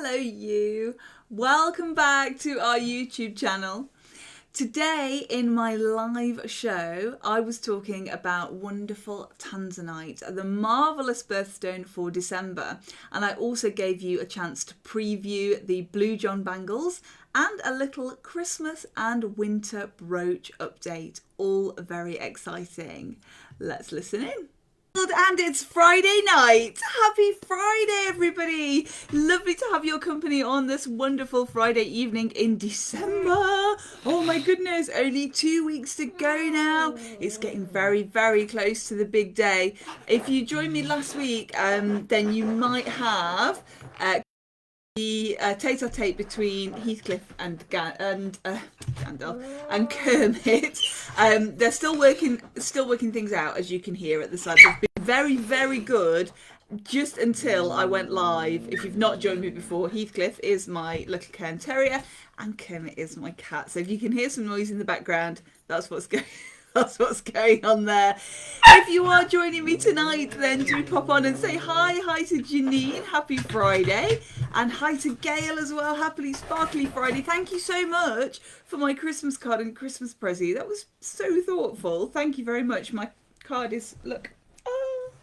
Hello you, welcome back to our YouTube channel. Today in my live show I was talking about wonderful Tanzanite, the marvellous birthstone for December, and I also gave you a chance to preview the Blue John Bangles and a little Christmas and winter brooch update, all very exciting. Let's listen in. And it's Friday night. Happy Friday, everybody. Lovely to have your company on this wonderful Friday evening in December. Oh my goodness, only 2 weeks to go now. It's getting very, very close to the big day. If you joined me last week, then you might have the tete-a-tete between Heathcliff and Gandalf and Kermit. They're still working things out, as you can hear at the side. They've been very, very good just until I went live. If you've not joined me before, Heathcliff is my little Cairn Terrier and Kermit is my cat. So if you can hear some noise in the background, that's what's going on there. If you are joining me tonight, then do pop on and say hi. Hi to Janine, happy Friday. And hi to Gail as well, happily sparkly Friday. Thank you so much for my Christmas card and Christmas present. That was so thoughtful. Thank you very much. My card is, look,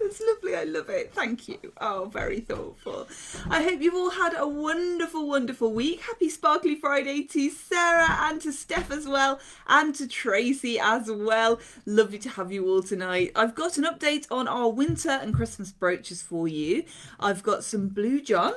it's lovely. I love it. Thank you. Oh, very thoughtful. I hope you've all had a wonderful, wonderful week. Happy Sparkly Friday to Sarah and to Steph as well, and to Tracy as well. Lovely to have you all tonight. I've got an update on our winter and Christmas brooches for you. I've got some Blue John.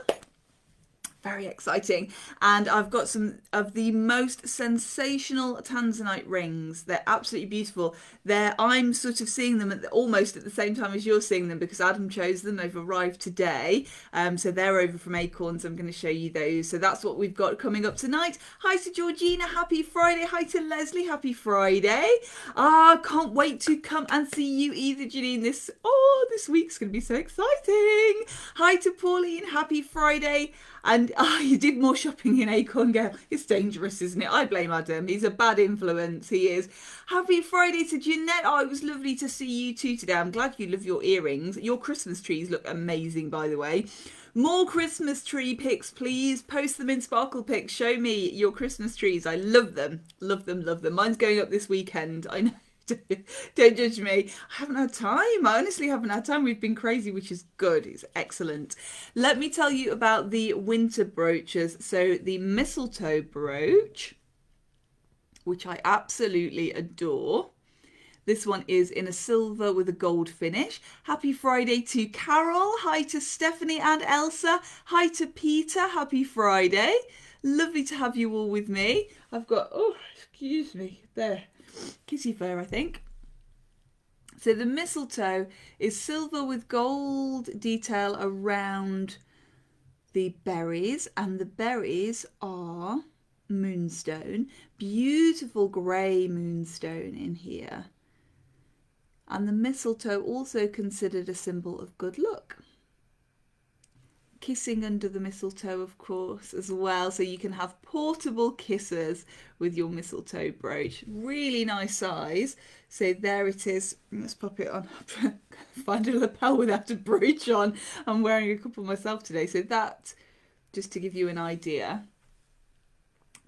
Very exciting. And I've got some of the most sensational Tanzanite rings. They're absolutely beautiful. I'm sort of seeing them almost at the same time as you're seeing them, because Adam chose them. They've arrived today. So they're over from Acorns. I'm going to show you those. So that's what we've got coming up tonight. Hi to Georgina. Happy Friday. Hi to Leslie. Happy Friday. Can't wait to come and see you either, Janine. This week's going to be so exciting. Hi to Pauline. Happy Friday. And you did more shopping in Acorn, girl. It's dangerous, isn't it? I blame Adam. He's a bad influence. He is. Happy Friday to Jeanette. Oh, it was lovely to see you too today. I'm glad you love your earrings. Your Christmas trees look amazing, by the way. More Christmas tree pics, please. Post them in Sparkle Pics. Show me your Christmas trees. I love them. Love them, love them. Mine's going up this weekend. I know. Don't judge me. I haven't had time. I honestly haven't had time. We've been crazy, which is good. It's excellent. Let me tell you about the winter brooches. So the Mistletoe Brooch, which I absolutely adore. This one is in a silver with a gold finish. Happy Friday to Carol. Hi to Stephanie and Elsa. Hi to Peter. Happy Friday. Lovely to have you all with me. I've got, excuse me, there. Kitty fur, I think. So the mistletoe is silver with gold detail around the berries, and the berries are moonstone, beautiful grey moonstone in here. And the mistletoe also considered a symbol of good luck. Kissing under the mistletoe, of course, as well, so you can have portable kisses with your mistletoe brooch. Really nice size. So there it is. Let's pop it on. Find a lapel without a brooch on. I'm wearing a couple myself today, so that, just to give you an idea.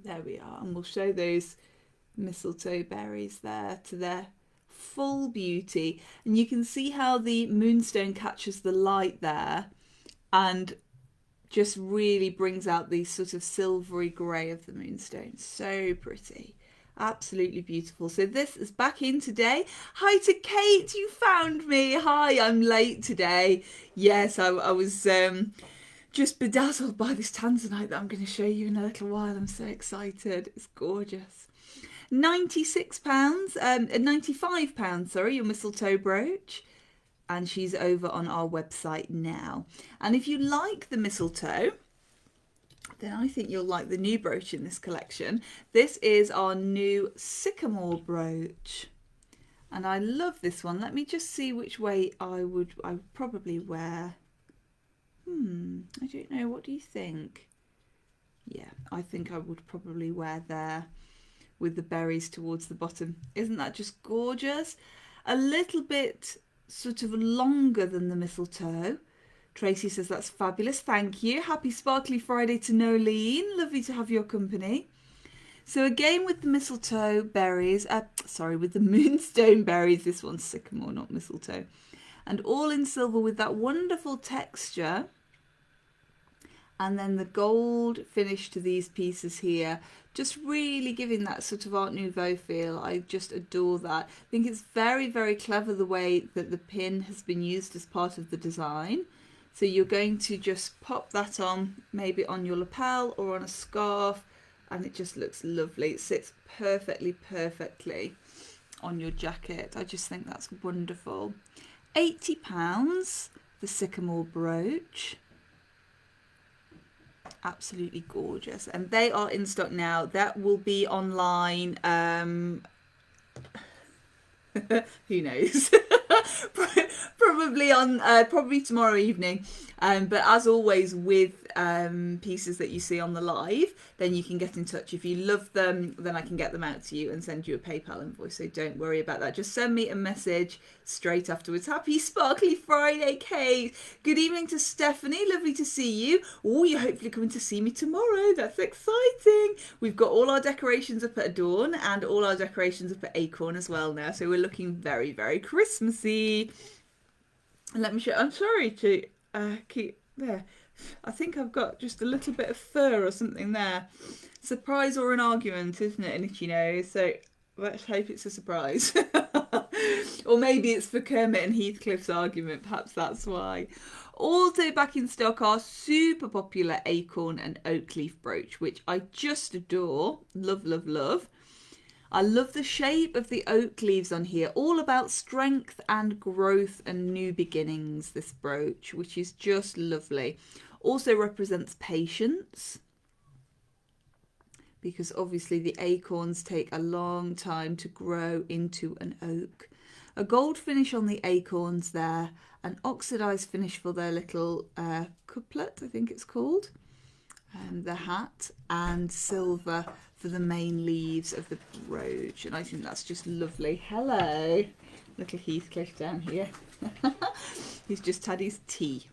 There we are, and we'll show those mistletoe berries there to their full beauty, and you can see how the moonstone catches the light there and just really brings out the sort of silvery grey of the moonstone. So pretty. Absolutely beautiful. So this is back in today. Hi to Kate, you found me. Hi, I'm late today. Yes, I was just bedazzled by this Tanzanite that I'm going to show you in a little while. I'm so excited. It's gorgeous. £96, £95, sorry, your mistletoe brooch. And she's over on our website now. And if you like the mistletoe, then I think you'll like the new brooch in this collection. This is our new sycamore brooch. And I love this one. Let me just see which way I would probably wear. I don't know. What do you think? Yeah, I think I would probably wear there with the berries towards the bottom. Isn't that just gorgeous? A little bit sort of longer than the mistletoe, Tracy says that's fabulous. Thank you. Happy Sparkly Friday to Nolene. Lovely to have your company. So again with the mistletoe berries, with the moonstone berries, this one's sycamore, not mistletoe. And all in silver with that wonderful texture. And then the gold finish to these pieces here, just really giving that sort of Art Nouveau feel. I just adore that. I think it's very, very clever the way that the pin has been used as part of the design. So you're going to just pop that on, maybe on your lapel or on a scarf, and it just looks lovely. It sits perfectly on your jacket. I just think that's wonderful. £80, the sycamore brooch. Absolutely gorgeous, and they are in stock now. That will be online, who knows, probably tomorrow evening, but as always with pieces that you see on the live, then you can get in touch. If you love them, then I can get them out to you and send you a PayPal invoice, so don't worry about that. Just send me a message straight afterwards. Happy Sparkly Friday, Kate. Good evening to Stephanie, lovely to see you. Oh, you're hopefully coming to see me tomorrow. That's exciting. We've got all our decorations up at Adorn and all our decorations up at Acorn as well now, so we're looking very, very Christmassy. And let me show. I'm sorry to keep there. I think I've got just a little bit of fur or something there. Surprise or an argument, isn't it, an itchy nose? So let's hope it's a surprise. Or maybe it's for Kermit and Heathcliff's argument. Perhaps that's why. Also back in stock are super popular acorn and oak leaf brooch, which I just adore. Love, love, love. I love the shape of the oak leaves on here, all about strength and growth and new beginnings, this brooch, which is just lovely. Also represents patience, because obviously the acorns take a long time to grow into an oak. A gold finish on the acorns there, an oxidized finish for their little couplet, I think it's called, the hat, and silver for the main leaves of the brooch, and I think that's just lovely. Hello, little Heathcliff down here. He's just had his tea.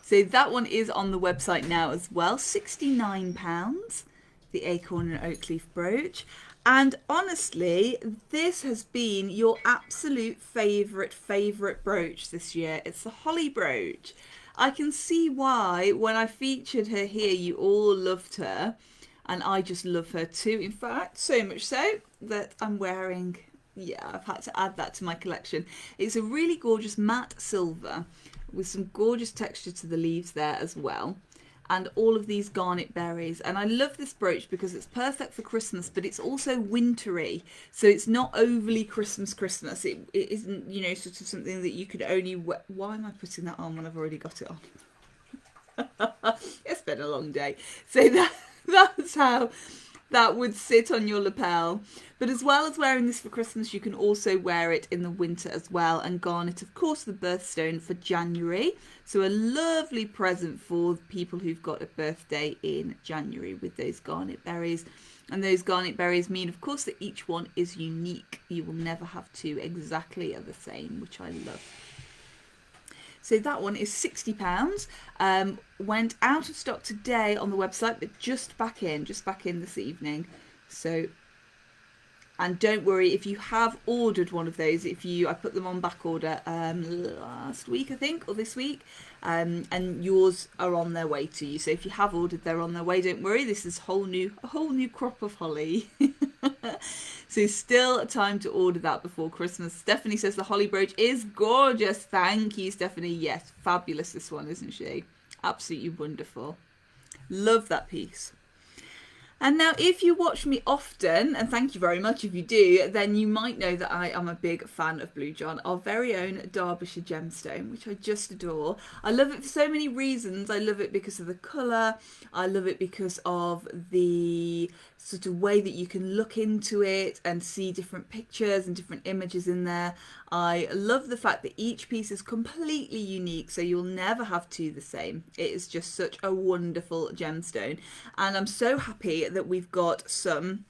So that one is on the website now as well. £69, the acorn and oak leaf brooch. And honestly, this has been your absolute favourite brooch this year. It's the holly brooch. I can see why when I featured her here, you all loved her. And I just love her too. In fact, so much so that I'm wearing, I've had to add that to my collection. It's a really gorgeous matte silver with some gorgeous texture to the leaves there as well. And all of these garnet berries. And I love this brooch because it's perfect for Christmas, but it's also wintry. So it's not overly Christmas. It isn't, sort of something that you could only wear. Why am I putting that on when I've already got it on? It's been a long day. So that's how that would sit on your lapel. But as well as wearing this for Christmas, you can also wear it in the winter as well and garnet, of course, the birthstone for January. So a lovely present for people who've got a birthday in January with those garnet berries. And those garnet berries mean, of course, that each one is unique. You will never have two exactly the same, which I love. So that one is £60. Went out of stock today on the website, but just back in this evening. So, and don't worry if you have ordered one of those. I put them on back order last week, I think, or this week, and yours are on their way to you. So if you have ordered, they're on their way. Don't worry. This is a whole new crop of holly. So still time to order that before Christmas. Stephanie says the holly brooch is gorgeous. Thank you, Stephanie. Yes, fabulous this one, isn't she? Absolutely wonderful. Love that piece. And now if you watch me often, and thank you very much if you do, then you might know that I am a big fan of Blue John, our very own Derbyshire gemstone, which I just adore. I love it for so many reasons. I love it because of the colour. I love it because of the sort of way that you can look into it and see different pictures and different images in there. I love the fact that each piece is completely unique, so you'll never have two the same. It is just such a wonderful gemstone, and I'm so happy that we've got some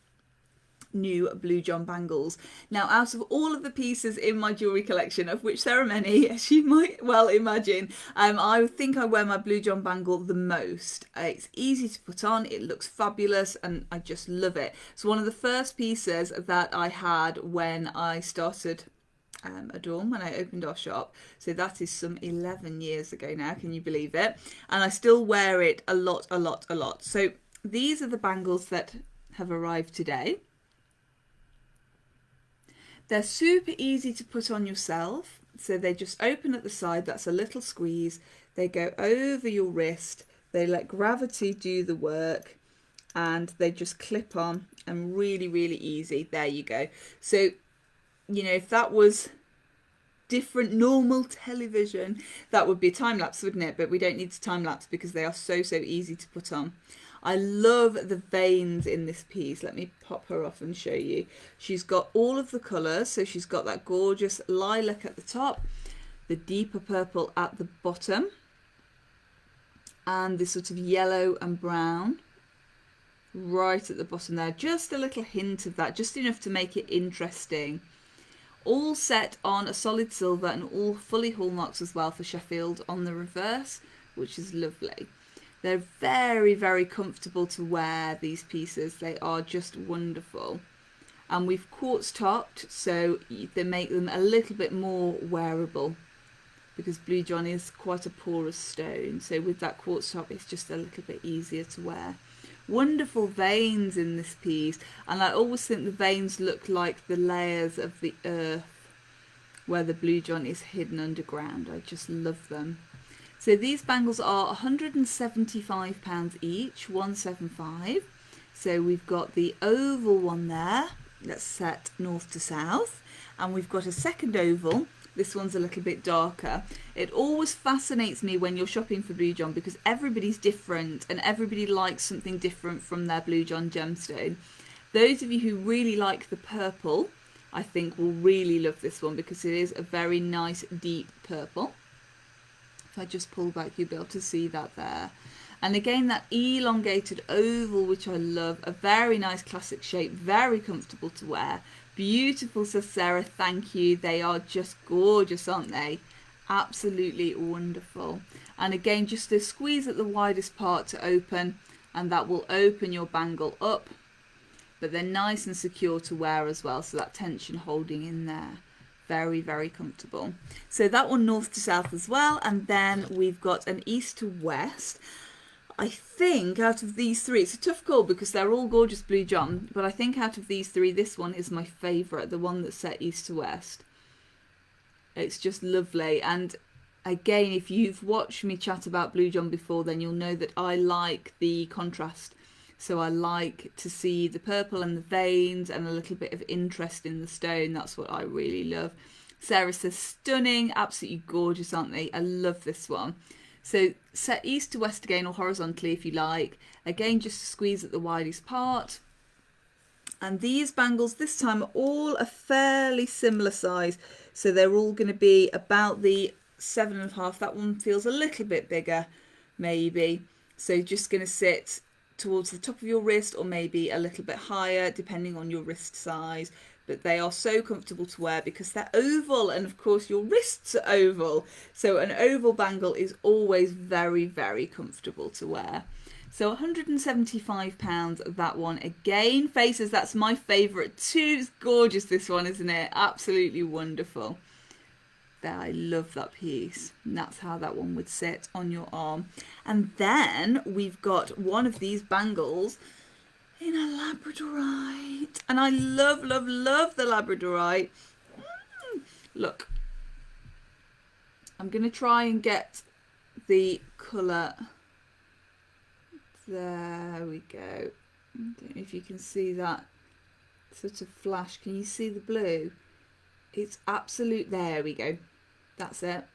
new Blue John bangles. Now, out of all of the pieces in my jewellery collection, of which there are many, as you might well imagine, I think I wear my Blue John bangle the most. It's easy to put on, it looks fabulous, and I just love it. It's one of the first pieces that I had when I started Adorn, when I opened our shop. So that is some 11 years ago now, can you believe it? And I still wear it a lot. So these are the bangles that have arrived today. They're super easy to put on yourself. So they just open at the side, that's a little squeeze. They go over your wrist, they let gravity do the work, and they just clip on, and really, really easy. There you go. So, you know, if that was different normal television, that would be a time lapse, wouldn't it? But we don't need to time lapse because they are so easy to put on. I love the veins in this piece. Let me pop her off and show you. She's got all of the colours. So she's got that gorgeous lilac at the top, the deeper purple at the bottom, and this sort of yellow and brown right at the bottom there. Just a little hint of that, just enough to make it interesting. All set on a solid silver and all fully hallmarks as well for Sheffield on the reverse, which is lovely. They're very, very comfortable to wear, these pieces. They are just wonderful. And we've quartz topped, so they make them a little bit more wearable, because Blue John is quite a porous stone. So with that quartz top, it's just a little bit easier to wear. Wonderful veins in this piece. And I always think the veins look like the layers of the earth where the Blue John is hidden underground. I just love them. So these bangles are £175 each, 175. So we've got the oval one there, that's set north to south, and we've got a second oval. This one's a little bit darker. It always fascinates me when you're shopping for Blue John, because everybody's different and everybody likes something different from their Blue John gemstone. Those of you who really like the purple, I think will really love this one, because it is a very nice deep purple. If I just pull back, you'll be able to see that there. And again, that elongated oval, which I love, a very nice classic shape, very comfortable to wear. Beautiful, says Sarah, thank you. They are just gorgeous, aren't they? Absolutely wonderful. And again, just a squeeze at the widest part to open, and that will open your bangle up. But they're nice and secure to wear as well, so that tension holding in there. Very, very comfortable. So that one north to south as well. And then we've got an east to west. I think out of these three, it's a tough call because they're all gorgeous Blue John, but I think out of these three, this one is my favourite, the one that's set east to west. It's just lovely. And again, if you've watched me chat about Blue John before, then you'll know that I like the contrast. So I like to see the purple and the veins and a little bit of interest in the stone. That's what I really love. Sarah says, stunning, absolutely gorgeous, aren't they? I love this one. So set east to west again, or horizontally if you like. Again, just squeeze at the widest part. And these bangles this time are all a fairly similar size. So they're all going to be about the 7.5. That one feels a little bit bigger, maybe. So just going to sit towards the top of your wrist, or maybe a little bit higher depending on your wrist size. But they are so comfortable to wear because they're oval, and of course your wrists are oval, so an oval bangle is always very, very comfortable to wear. So £175, that one. Again, faces, that's my favourite too. It's gorgeous, this one, isn't it? Absolutely wonderful. There, I love that piece. And that's how that one would sit on your arm. And then we've got one of these bangles in a Labradorite. And I love, love, love the Labradorite. Look. I'm going to try and get the colour. There we go. I don't know if you can see that sort of flash. Can you see the blue? It's absolute. There we go. That's it.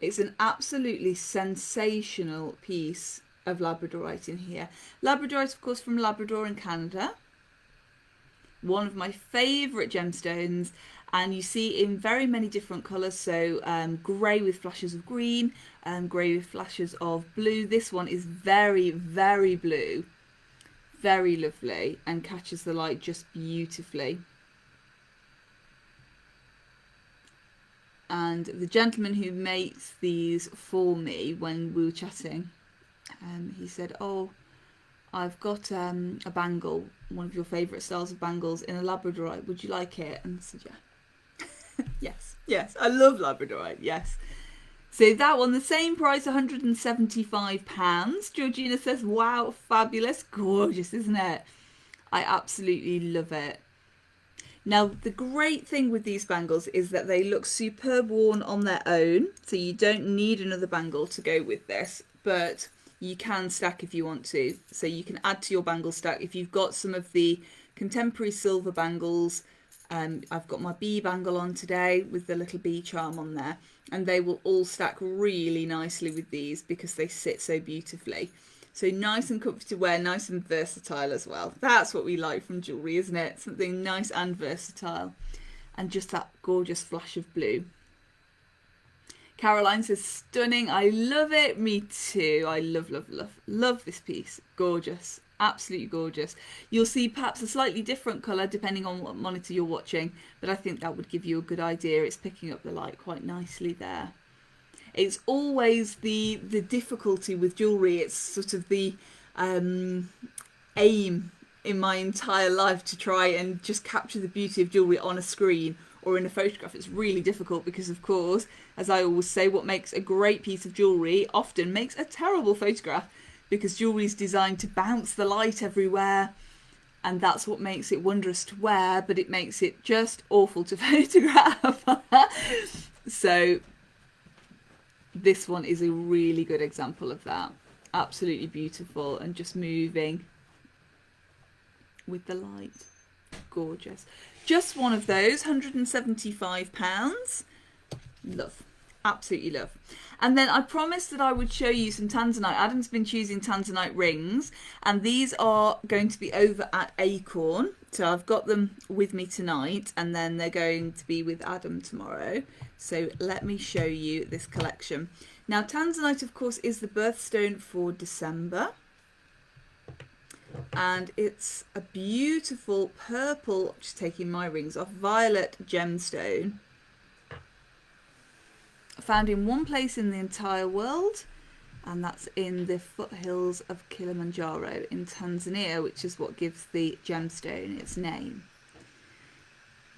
It's an absolutely sensational piece of Labradorite in here. Labradorite, of course, from Labrador in Canada. One of my favourite gemstones, and you see in very many different colours. So grey with flashes of green, grey with flashes of blue. This one is very, very blue. Very lovely and catches the light just beautifully. And the gentleman who makes these for me, when we were chatting, he said, oh, I've got a bangle, one of your favourite styles of bangles, in a Labradorite. Would you like it? And I said, yeah. yes, I love Labradorite, yes. So that one, the same price, £175. Georgina says, wow, fabulous. Gorgeous, isn't it? I absolutely love it. Now, the great thing with these bangles is that they look superb worn on their own. So you don't need another bangle to go with this, but you can stack if you want to. So you can add to your bangle stack. If you've got some of the contemporary silver bangles, I've got my bee bangle on today with the little bee charm on there, and they will all stack really nicely with these because they sit so beautifully. So nice and comfy to wear, nice and versatile as well. That's what we like from jewellery, isn't it? Something nice and versatile. And just that gorgeous flash of blue. Caroline says, stunning. I love it. Me too. I love this piece. Gorgeous. Absolutely gorgeous. You'll see perhaps a slightly different colour depending on what monitor you're watching, but I think that would give you a good idea. It's picking up the light quite nicely there. It's always the difficulty with jewellery. It's sort of the aim in my entire life to try and just capture the beauty of jewellery on a screen or in a photograph. It's really difficult because, of course, as I always say, what makes a great piece of jewellery often makes a terrible photograph, because jewellery is designed to bounce the light everywhere, and that's what makes it wondrous to wear, but it makes it just awful to photograph. So this one is a really good example of that. Absolutely beautiful and just moving with the light. Gorgeous. Just one of those, £175. Love. Absolutely love. And then I promised that I would show you some Tanzanite. Adam's been choosing Tanzanite rings, and these are going to be over at Acorn. So I've got them with me tonight, and then they're going to be with Adam tomorrow. So let me show you this collection. Now, Tanzanite, of course, is the birthstone for December. And it's a beautiful purple, just taking my rings off, violet gemstone. Found in one place in the entire world, and that's in the foothills of Kilimanjaro in Tanzania, which is what gives the gemstone its name.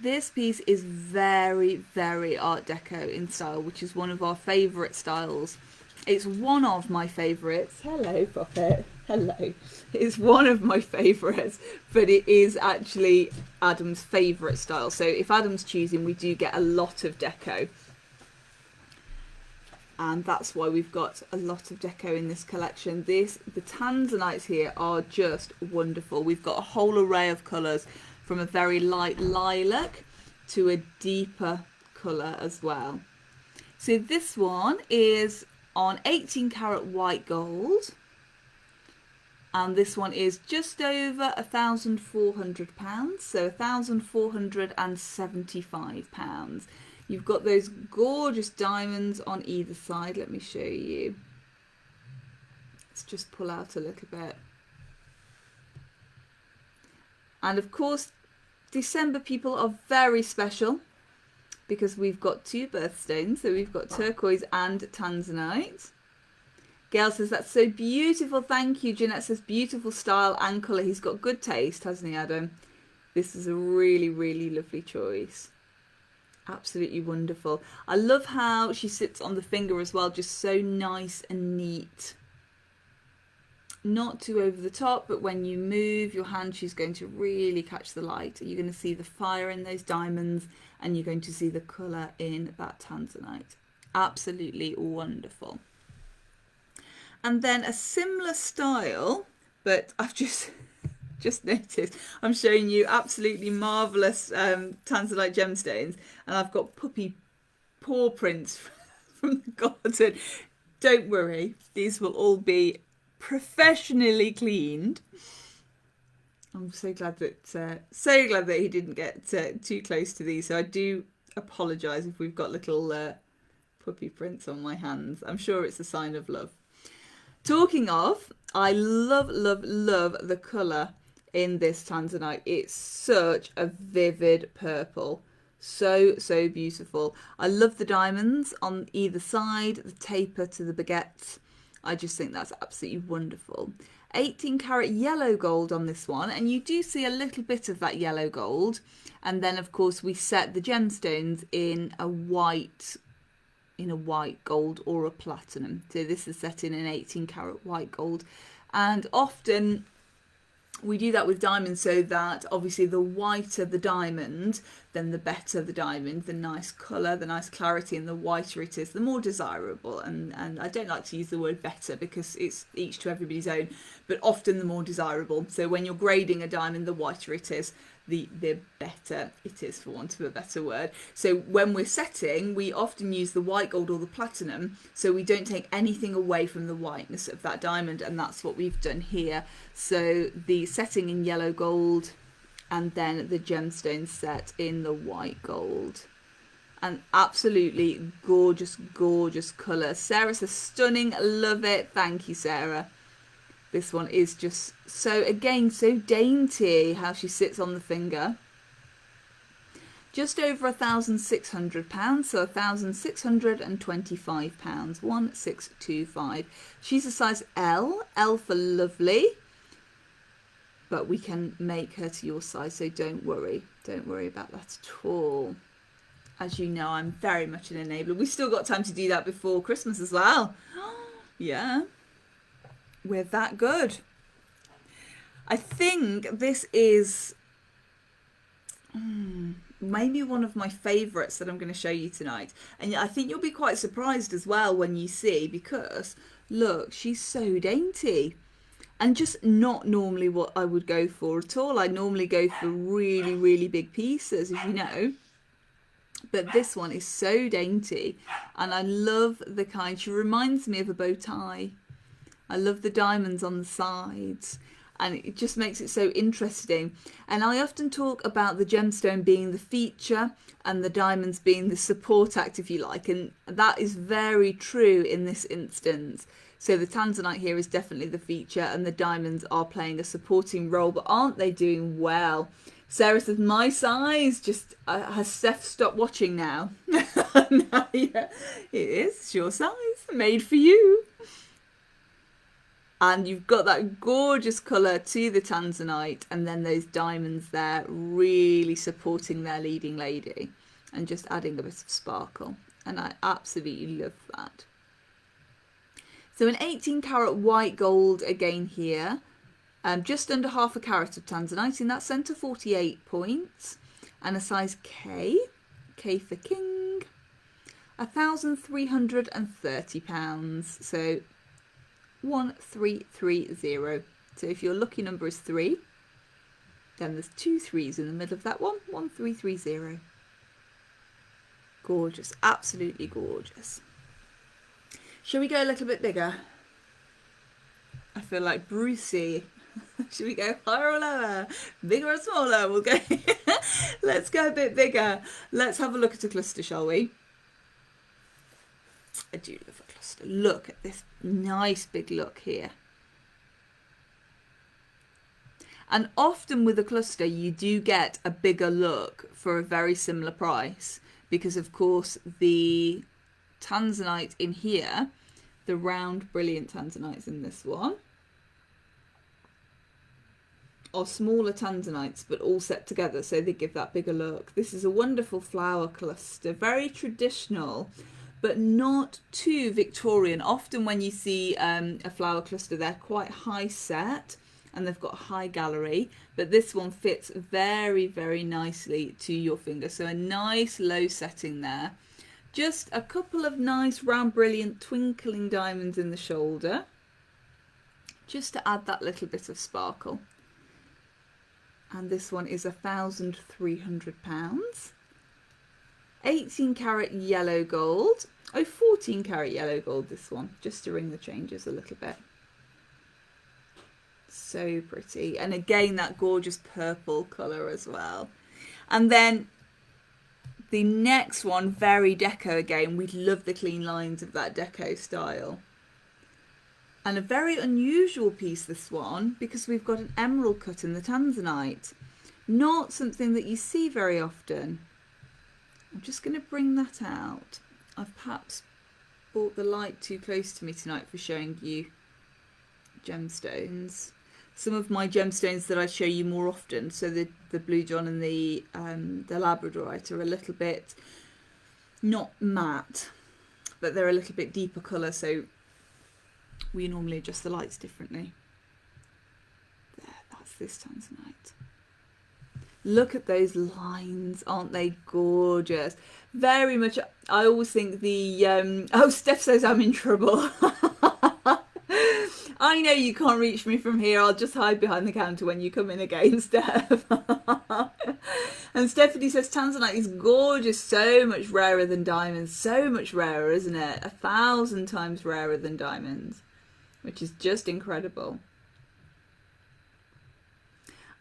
This piece is very, very Art Deco in style, which is one of our favourite styles. It's one of my favourites. Hello, Puppet. Hello. It's one of my favourites, but it is actually Adam's favourite style. So if Adam's choosing, we do get a lot of deco. And that's why we've got a lot of deco in this collection. The Tanzanites here are just wonderful. We've got a whole array of colours, from a very light lilac to a deeper colour as well. So this one is on 18 karat white gold, and this one is just over £1,400, so £1,475. You've got those gorgeous diamonds on either side. Let me show you. Let's just pull out a little bit. And of course, December people are very special because we've got two birthstones. So we've got turquoise and Tanzanite. Gail says, that's so beautiful. Thank you. Jeanette says, beautiful style and colour. He's got good taste, hasn't he, Adam? This is a really, really lovely choice. Absolutely wonderful. I love how she sits on the finger as well, just so nice and neat. Not too over the top, but when you move your hand, she's going to really catch the light. You're going to see the fire in those diamonds, and you're going to see the colour in that Tanzanite. Absolutely wonderful. And then a similar style, but I've just noticed, I'm showing you absolutely marvellous Tanzanite gemstones, and I've got puppy paw prints from the garden. Don't worry, these will all be professionally cleaned. I'm so glad that he didn't get too close to these, so I do apologise if we've got little puppy prints on my hands. I'm sure it's a sign of love. Talking of, I love, love, love the colour in this Tanzanite. It's such a vivid purple. So, so beautiful. I love the diamonds on either side, the taper to the baguettes. I just think that's absolutely wonderful. 18 karat yellow gold on this one, and you do see a little bit of that yellow gold. And then of course we set the gemstones in a white gold or a platinum. So this is set in an 18 karat white gold, and often we do that with diamonds so that obviously the whiter the diamond, then the better the diamond, the nice colour, the nice clarity, and the whiter it is, the more desirable. And I don't like to use the word better because it's each to everybody's own, but often the more desirable. So when you're grading a diamond, the whiter it is, the better it is, for want of a better word. So when we're setting, we often use the white gold or the platinum, so we don't take anything away from the whiteness of that diamond, and that's what we've done here. So the setting in yellow gold, and then the gemstone set in the white gold. And absolutely gorgeous, gorgeous colour. Sarah says stunning, love it. Thank you, Sarah. This one is just so, again, so dainty how she sits on the finger. Just over £1,600, so £1,625, 1625. She's a size L, L for lovely, but we can make her to your size, so don't worry about that at all. As you know, I'm very much an enabler. We've still got time to do that before Christmas as well. Yeah. We're that good. I think this is maybe one of my favourites that I'm going to show you tonight. And I think you'll be quite surprised as well when you see, because look, she's so dainty. And just not normally what I would go for at all. I normally go for really, really big pieces, as you know. But this one is so dainty. And I love the kind, she reminds me of a bow tie. I love the diamonds on the sides, and it just makes it so interesting. And I often talk about the gemstone being the feature and the diamonds being the support act, if you like, and that is very true in this instance. So the Tanzanite here is definitely the feature, and the diamonds are playing a supporting role, but aren't they doing well? Sarah says, my size. Just has Steph stopped watching now? No, yeah, it is. It's your size, made for you. And you've got that gorgeous colour to the Tanzanite, and then those diamonds there really supporting their leading lady and just adding a bit of sparkle. And I absolutely love that. So an 18 karat white gold again here, just under half a carat of Tanzanite in that centre, 48 points, and a size K, K for king, £1,330. So 1330. So if your lucky number is 3, then there's 2 3s in the middle of that one. 1330. Gorgeous, absolutely gorgeous. Shall we go a little bit bigger? I feel like Brucey. Should we go higher or lower? Bigger or smaller? We'll go. Let's go a bit bigger. Let's have a look at a cluster, shall we? I do love a cluster. Look at this nice big look here. And often with a cluster you do get a bigger look for a very similar price, because of course the Tanzanite in here, the round brilliant Tanzanites in this one, are smaller Tanzanites but all set together, so they give that bigger look. This is a wonderful flower cluster, very traditional, but not too Victorian. Often when you see a flower cluster, they're quite high set and they've got a high gallery, but this one fits very, very nicely to your finger. So a nice low setting there. Just a couple of nice round brilliant twinkling diamonds in the shoulder, just to add that little bit of sparkle. And this one is £1,300. 18 karat yellow gold. Oh, 14 karat yellow gold, this one, just to ring the changes a little bit. So pretty. And again, that gorgeous purple colour as well. And then the next one, very deco again. We love the clean lines of that deco style. And a very unusual piece, this one, because we've got an emerald cut in the Tanzanite. Not something that you see very often. I'm just going to bring that out. I've perhaps brought the light too close to me tonight for showing you gemstones. Some of my gemstones that I show you more often, so the Blue John and the Labradorite, are a little bit not matte, but they're a little bit deeper colour, so we normally adjust the lights differently. There, that's this Tanzanite. Look at those lines, aren't they gorgeous? Very much, I always think the, oh, Steph says I'm in trouble. I know you can't reach me from here. I'll just hide behind the counter when you come in again, Steph. And Stephanie says Tanzanite is gorgeous, so much rarer than diamonds. So much rarer, isn't it? 1,000 times rarer than diamonds, which is just incredible.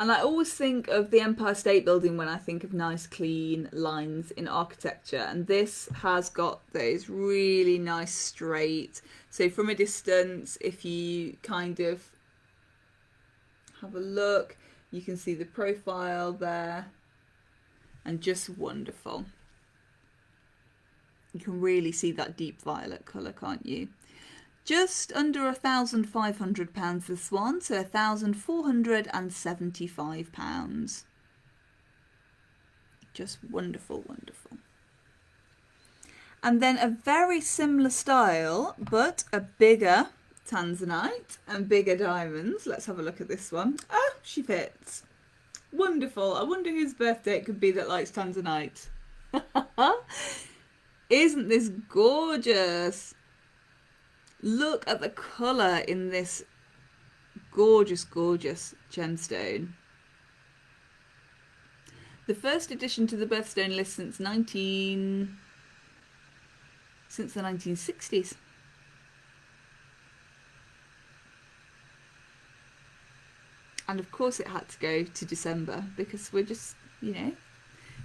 And I always think of the Empire State Building when I think of nice clean lines in architecture, and this has got those really nice straight. So from a distance, if you kind of have a look, you can see the profile there, and just wonderful. You can really see that deep violet colour, can't you? Just under £1,500 this one, so £1,475. Just wonderful, wonderful. And then a very similar style, but a bigger Tanzanite and bigger diamonds. Let's have a look at this one. Oh, she fits. Wonderful. I wonder whose birthday it could be that likes Tanzanite. Isn't this gorgeous? Look at the colour in this gorgeous, gorgeous gemstone. The first addition to the birthstone list since the 1960s. And of course it had to go to December because we're just, you know,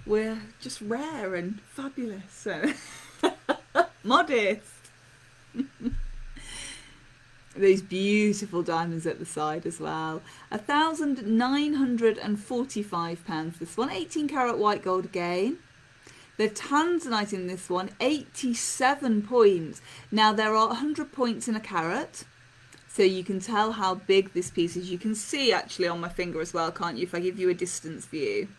we're just rare and fabulous. So modest. Those beautiful diamonds at the side as well. £1,945 this one. 18 karat white gold again. The Tanzanite in this one, 87 points. Now there are 100 points in a carat, so you can tell how big this piece is. You can see actually on my finger as well, can't you? If I give you a distance view,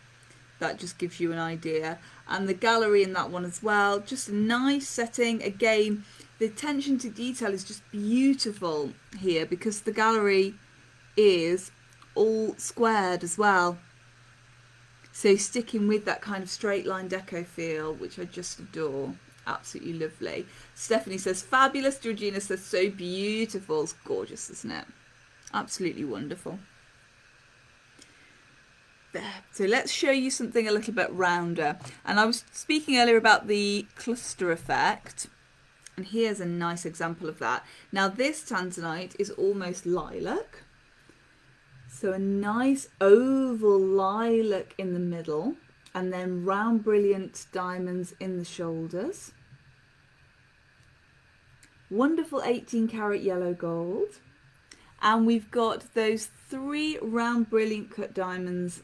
that just gives you an idea. And the gallery in that one as well, just a nice setting. Again, the attention to detail is just beautiful here because the gallery is all squared as well. So sticking with that kind of straight line deco feel, which I just adore. Absolutely lovely. Stephanie says, fabulous. Georgina says, so beautiful. It's gorgeous, isn't it? Absolutely wonderful. There. So let's show you something a little bit rounder. And I was speaking earlier about the cluster effect. And here's a nice example of that. Now this Tanzanite is almost lilac. So a nice oval lilac in the middle, and then round brilliant diamonds in the shoulders. Wonderful 18 karat yellow gold. And we've got those 3 round brilliant cut diamonds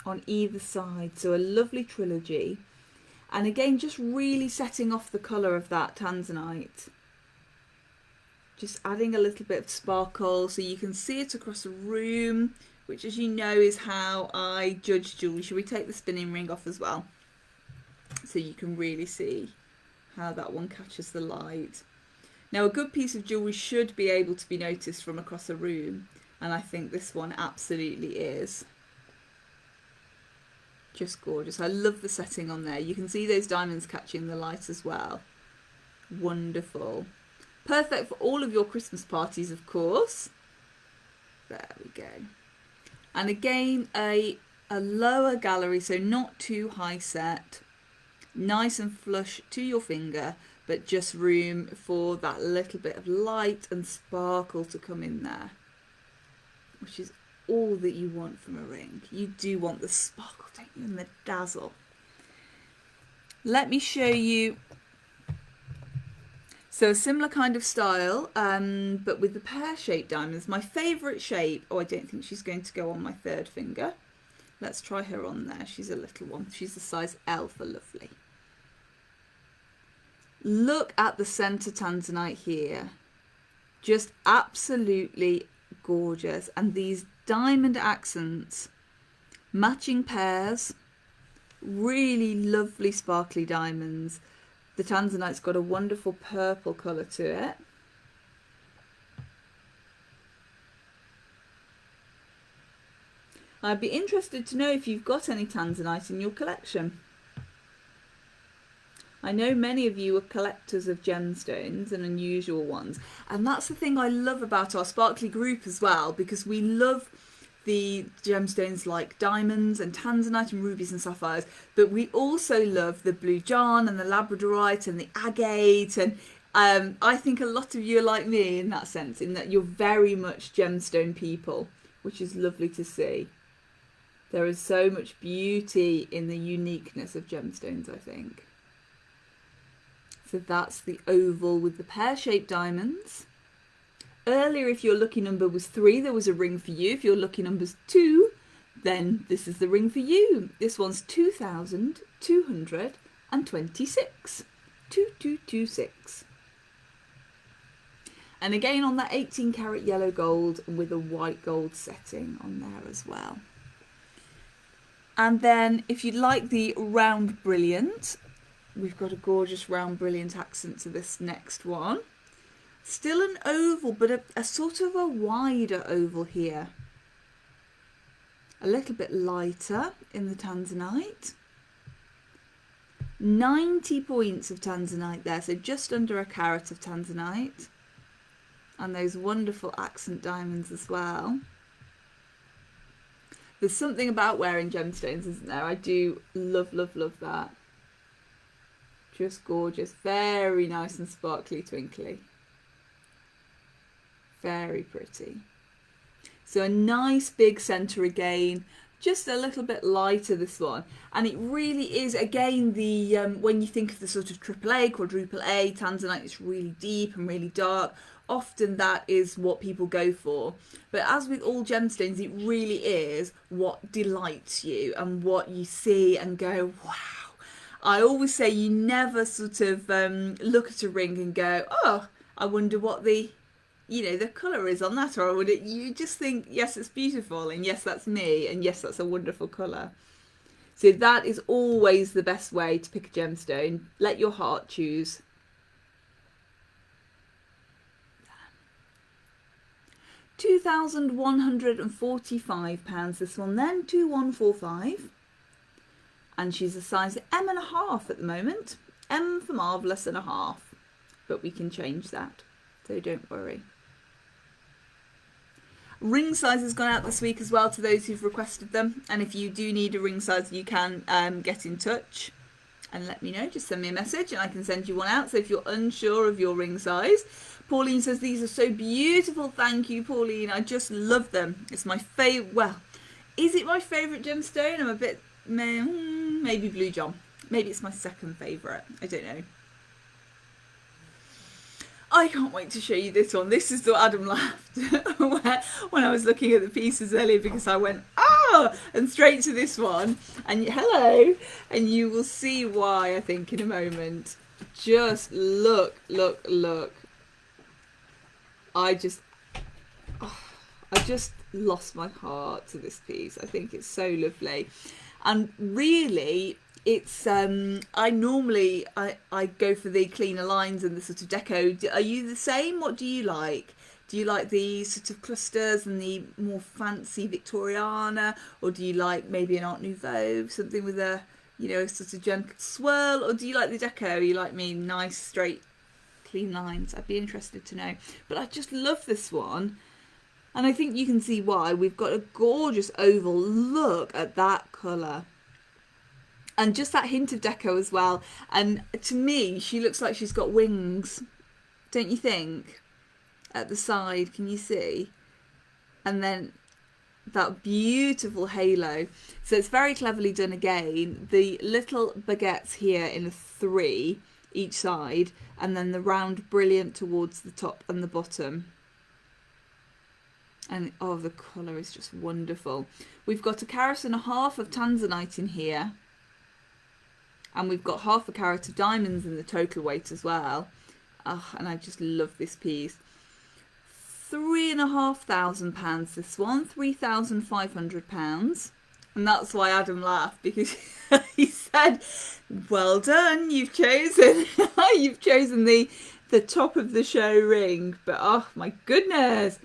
on either side. So a lovely trilogy. And again, just really setting off the colour of that Tanzanite. Just adding a little bit of sparkle so you can see it across a room, which, as you know, is how I judge jewellery. Should we take the spinning ring off as well? So you can really see how that one catches the light. Now, a good piece of jewellery should be able to be noticed from across a room. And I think this one absolutely is. Just gorgeous. I love the setting on there. You can see those diamonds catching the light as well. Wonderful. Perfect for all of your Christmas parties, of course. There we go. And again, a lower gallery, so not too high set. Nice and flush to your finger, but just room for that little bit of light and sparkle to come in there, which is all that you want from a ring. You do want the sparkle, don't you, and the dazzle. Let me show you So a similar kind of style, but with the pear-shaped diamonds. My favourite shape, oh, I don't think she's going to go on my third finger. Let's try her on there. She's a little one. She's a size L for lovely. Look at the centre Tanzanite here. Just absolutely gorgeous. And these diamond accents, matching pairs, really lovely sparkly diamonds. The Tanzanite's got a wonderful purple colour to it. I'd be interested to know if you've got any Tanzanite in your collection. I know many of you are collectors of gemstones and unusual ones, and that's the thing I love about our sparkly group as well, because we love the gemstones like diamonds and Tanzanite and rubies and sapphires, but we also love the blue John and the Labradorite and the agate, and I think a lot of you are like me in that sense, in that you're very much gemstone people, which is lovely to see. There is so much beauty in the uniqueness of gemstones, I think. So that's the oval with the pear-shaped diamonds. Earlier, if your lucky number was 3, there was a ring for you. If your lucky number's 2, then this is the ring for you. This one's 2,226. 2226. And again on that 18 karat yellow gold with a white gold setting on there as well. And then if you'd like the round brilliant, we've got a gorgeous round brilliant accent to this next one. Still an oval, but a sort of a wider oval here. A little bit lighter in the Tanzanite. 90 points of Tanzanite there, so just under a carat of Tanzanite. And those wonderful accent diamonds as well. There's something about wearing gemstones, isn't there? I do love, love, love that. Just gorgeous. Very nice and sparkly, twinkly. Very pretty. So a nice big centre again. Just a little bit lighter, this one. And it really is, again, the when you think of the sort of AAA, quadruple A, Tanzanite is really deep and really dark. Often that is what people go for. But as with all gemstones, it really is what delights you and what you see and go, wow. I always say you never sort of look at a ring and go, oh, I wonder what the colour is on that, or would it, you just think, yes, it's beautiful, and yes, that's me, and yes, that's a wonderful colour. So that is always the best way to pick a gemstone. Let your heart choose. £2,145, this one then, 2145. And she's a size M.5 at the moment. M for marvellous and a half. But we can change that, so don't worry. Ring size has gone out this week as well to those who've requested them. And if you do need a ring size, you can get in touch and let me know. Just send me a message and I can send you one out. So if you're unsure of your ring size. Pauline says, these are so beautiful. Thank you, Pauline. I just love them. It's my favourite. Well, is it my favourite gemstone? I'm a bit, maybe Blue John. Maybe it's my second favourite. I don't know. I can't wait to show you this one. This is the Adam laughed when I was looking at the pieces earlier, because I went, oh, and straight to this one. And hello. And you will see why, I think, in a moment. Just look, look, look. I just lost my heart to this piece. I think it's so lovely. And really, it's I normally go for the cleaner lines and the sort of deco. Are you the same? What do you like? Do you like the sort of clusters and the more fancy Victoriana, or do you like maybe an Art Nouveau, something with a sort of gentle swirl, or do you like the deco? You like me nice straight clean lines? I'd be interested to know. But I just love this one, and I think you can see why. We've got a gorgeous oval. Look at that colour. And just that hint of deco as well. And to me, she looks like she's got wings. Don't you think? At the side, can you see? And then that beautiful halo. So it's very cleverly done again. The little baguettes here in a 3 each side, and then the round brilliant towards the top and the bottom. And oh, the colour is just wonderful. We've got a carat and a half of Tanzanite in here. And we've got half a carat of diamonds in the total weight as well. Oh, and I just love this piece. £3,500 this one, £3,500. And that's why Adam laughed, because he said, well done, you've chosen the top of the show ring. But oh my goodness.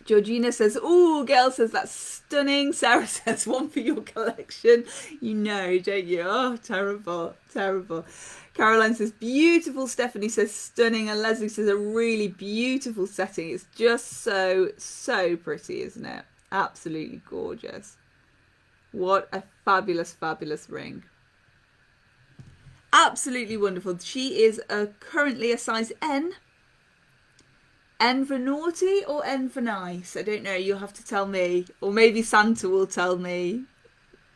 Georgina says, oh, Gail says, that's stunning. Sarah says, one for your collection. You know, don't you? Oh, terrible, terrible. Caroline says, beautiful. Stephanie says, stunning. And Leslie says, a really beautiful setting. It's just so, so pretty, isn't it? Absolutely gorgeous. What a fabulous, fabulous ring. Absolutely wonderful. She is currently a size N. N for naughty or N for nice? I don't know. You'll have to tell me. Or maybe Santa will tell me.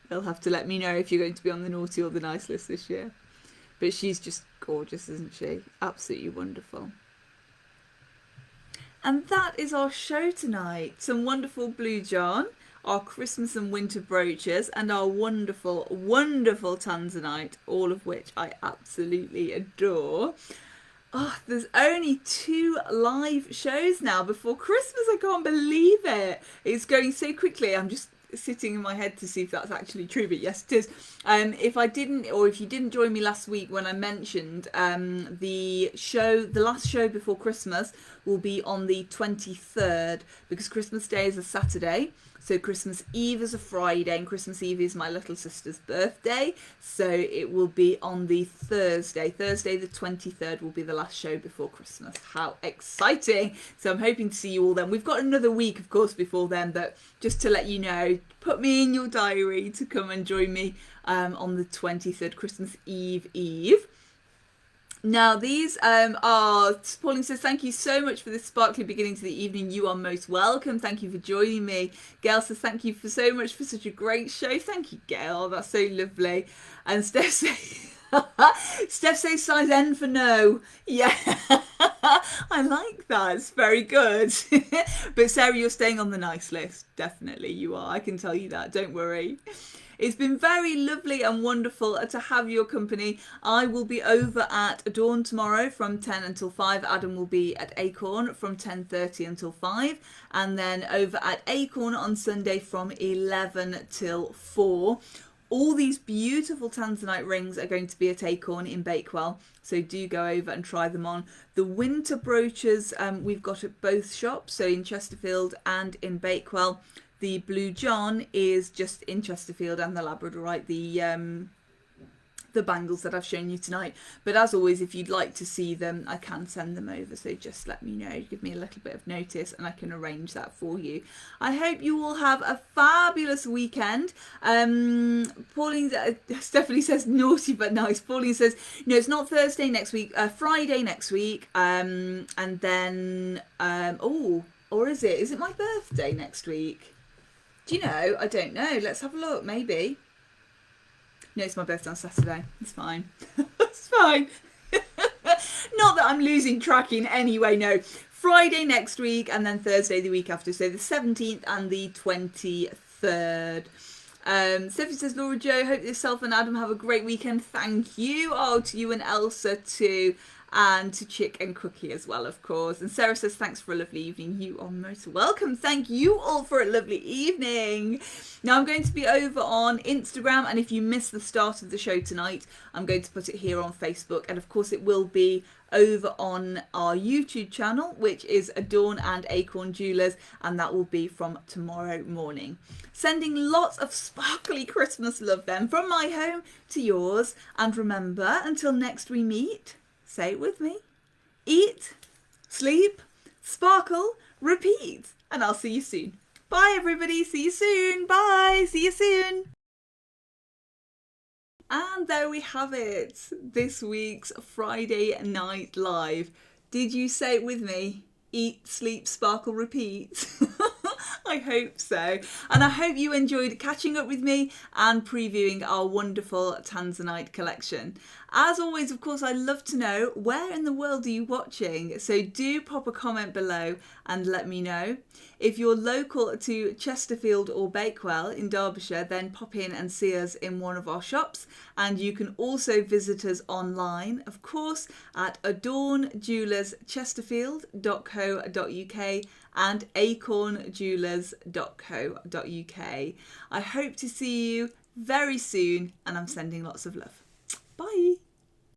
They'll have to let me know if you're going to be on the naughty or the nice list this year. But she's just gorgeous, isn't she? Absolutely wonderful. And that is our show tonight. Some wonderful blue John, our Christmas and winter brooches, and our wonderful, wonderful Tanzanite, all of which I absolutely adore. Oh, there's only 2 live shows now before Christmas. I can't believe it. It's going so quickly. I'm just sitting in my head to see if that's actually true, but yes, it is. If you didn't join me last week when I mentioned the last show before Christmas will be on the 23rd, because Christmas Day is a Saturday. So Christmas Eve is a Friday, and Christmas Eve is my little sister's birthday. So it will be on the Thursday. Thursday the 23rd will be the last show before Christmas. How exciting. So I'm hoping to see you all then. We've got another week, of course, before then. But just to let you know, put me in your diary to come and join me on the 23rd, Christmas Eve. Now these Pauline says, thank you so much for this sparkly beginning to the evening. You are most welcome. Thank you for joining me. Gail says, thank you so much for such a great show. Thank you, Gail. That's so lovely. And Steph says size N for no. Yeah, I like that. It's very good. But Sarah, you're staying on the nice list. Definitely you are. I can tell you that. Don't worry. It's been very lovely and wonderful to have your company. I will be over at Dawn tomorrow from 10 until 5. Adam will be at Acorn from 10:30 until 5. And then over at Acorn on Sunday from 11 till 4. All these beautiful Tanzanite rings are going to be at Acorn in Bakewell. So do go over and try them on. The winter brooches we've got at both shops. So in Chesterfield and in Bakewell. The Blue John is just in Chesterfield, and the Labradorite, the bangles that I've shown you tonight. But as always, if you'd like to see them, I can send them over. So just let me know, give me a little bit of notice, and I can arrange that for you. I hope you all have a fabulous weekend. Stephanie says naughty but nice. Pauline says, no, it's not Thursday next week, Friday next week. And then, or is it? Is it my birthday next week? Do you know? I don't know. Let's have a look. Maybe. No, it's my birthday on Saturday. It's fine. It's fine. Not that I'm losing track in any way. No. Friday next week, and then Thursday the week after. So the 17th and the 23rd. Stephanie says, Laura Jo, hope yourself and Adam have a great weekend. Thank you. Oh, to you and Elsa too. And to Chick and Cookie as well, of course. And Sarah says, thanks for a lovely evening. You are most welcome. Thank you all for a lovely evening. Now I'm going to be over on Instagram, and if you missed the start of the show tonight, I'm going to put it here on Facebook. And of course it will be over on our YouTube channel, which is Adorn and Acorn Jewelers, and that will be from tomorrow morning. Sending lots of sparkly Christmas love then from my home to yours. And remember, until next we meet, say it with me. Eat, sleep, sparkle, repeat. And I'll see you soon. Bye, everybody. See you soon. Bye. See you soon. And there we have it. This week's Friday Night Live. Did you say it with me? Eat, sleep, sparkle, repeat. I hope so. And I hope you enjoyed catching up with me and previewing our wonderful Tanzanite collection. As always, of course, I'd love to know, where in the world are you watching? So do pop a comment below and let me know. If you're local to Chesterfield or Bakewell in Derbyshire, then pop in and see us in one of our shops. And you can also visit us online, of course, at adornjewellerschesterfield.co.uk and acornjewelers.co.uk. I hope to see you very soon, and I'm sending lots of love. Bye.